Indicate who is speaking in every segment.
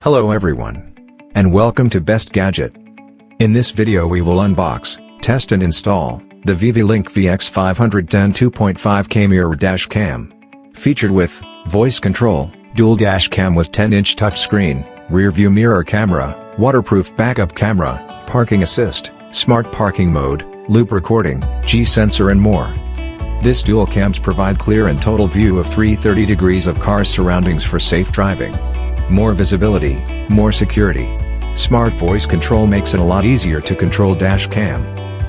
Speaker 1: Hello everyone, and welcome to Best Gadget. In this video we will unbox, test and install, the ViviLink VX510 2.5K mirror dash cam. Featured with, voice control, dual dash cam with 10-inch touchscreen, rear view mirror camera, waterproof backup camera, parking assist, smart parking mode, loop recording, G-sensor and more. This dual cams provide clear and total view of 360 degrees of car's surroundings for safe driving. More visibility, more security. Smart voice control makes it a lot easier to control dash cam.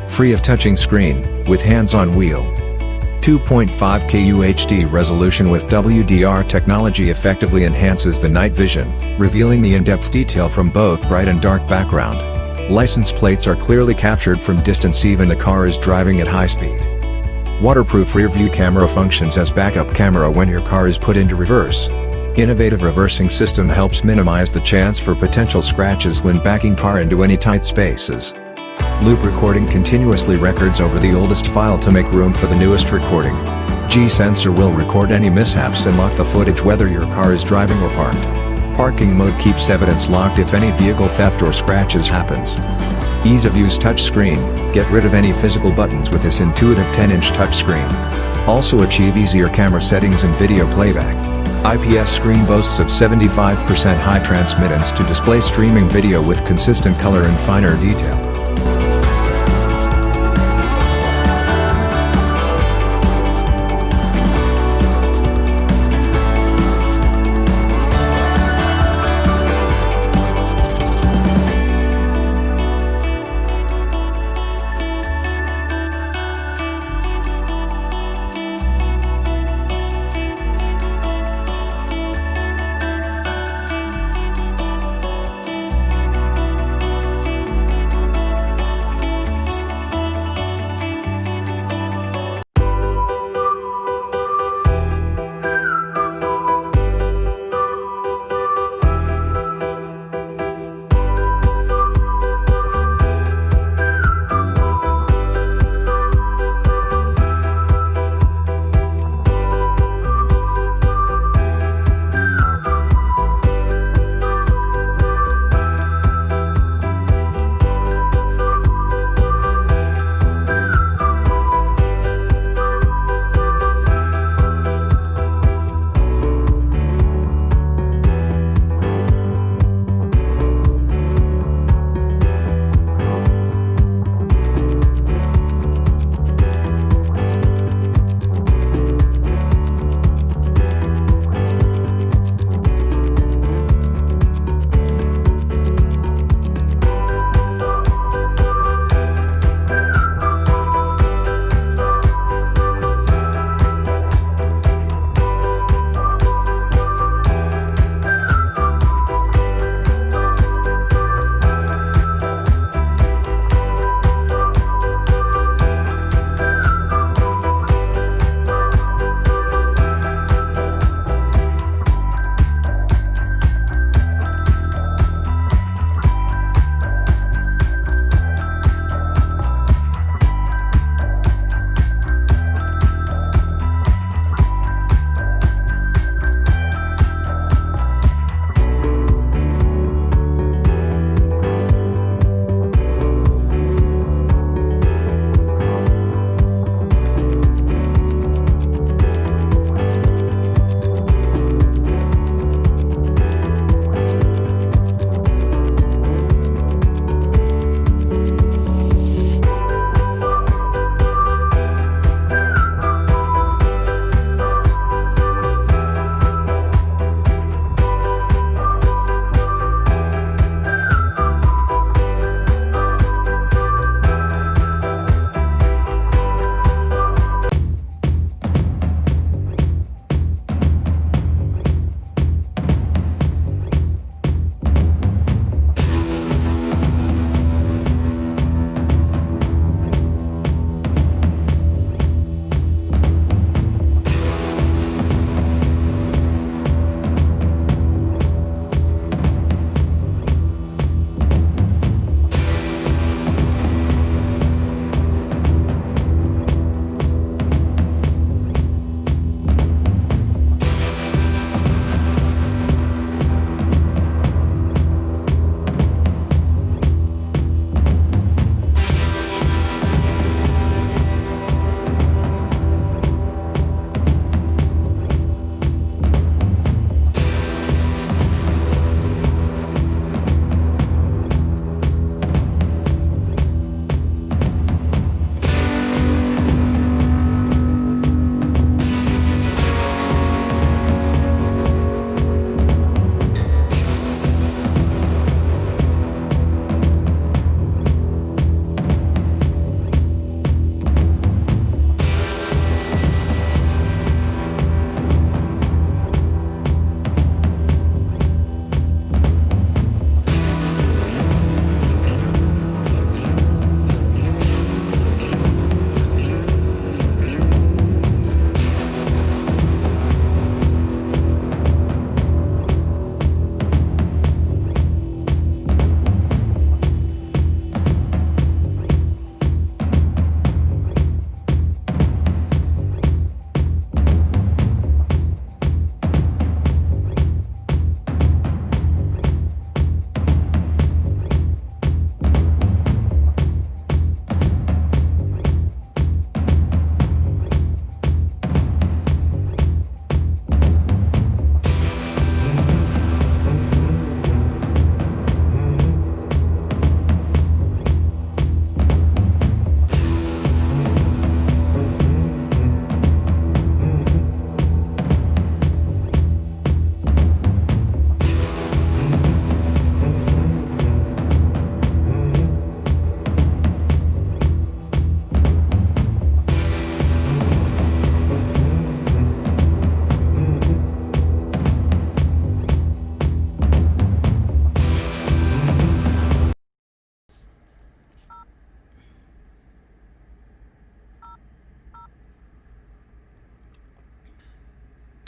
Speaker 1: Free of touching screen, with hands-on wheel. 2.5K UHD resolution with WDR technology effectively enhances the night vision, revealing the in-depth detail from both bright and dark background. License plates are clearly captured from distance even the car is driving at high speed. Waterproof rear view camera functions as backup camera when your car is put into reverse. Innovative reversing system helps minimize the chance for potential scratches when backing car into any tight spaces. Loop recording continuously records over the oldest file to make room for the newest recording. G-sensor will record any mishaps and lock the footage whether your car is driving or parked. Parking mode keeps evidence locked if any vehicle theft or scratches happens. Ease of use touchscreen, get rid of any physical buttons with this intuitive 10-inch touchscreen. Also achieve easier camera settings and video playback. IPS screen boasts of 75% high transmittance to display streaming video with consistent color and finer detail.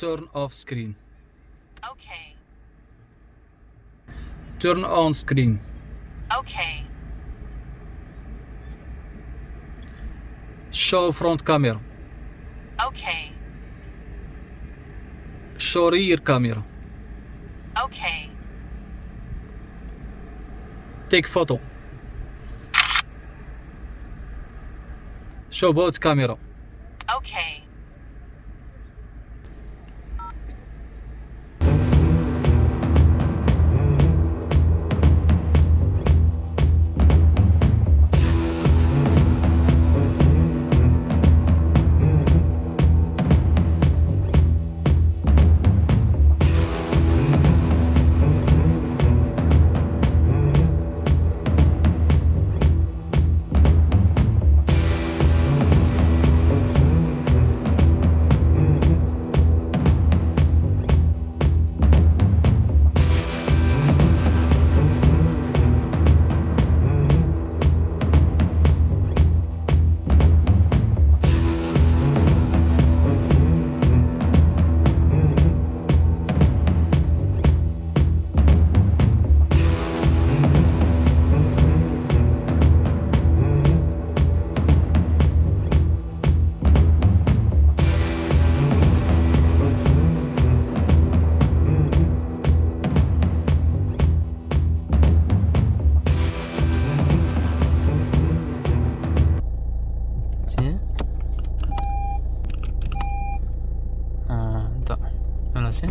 Speaker 2: Turn off screen.
Speaker 3: Okay.
Speaker 2: Turn on screen.
Speaker 3: Okay.
Speaker 2: Show front camera.
Speaker 3: Okay.
Speaker 2: Show rear camera.
Speaker 3: Okay.
Speaker 2: Take photo. Show both camera.
Speaker 3: Okay.
Speaker 2: Sini. Tuh. Mana sih?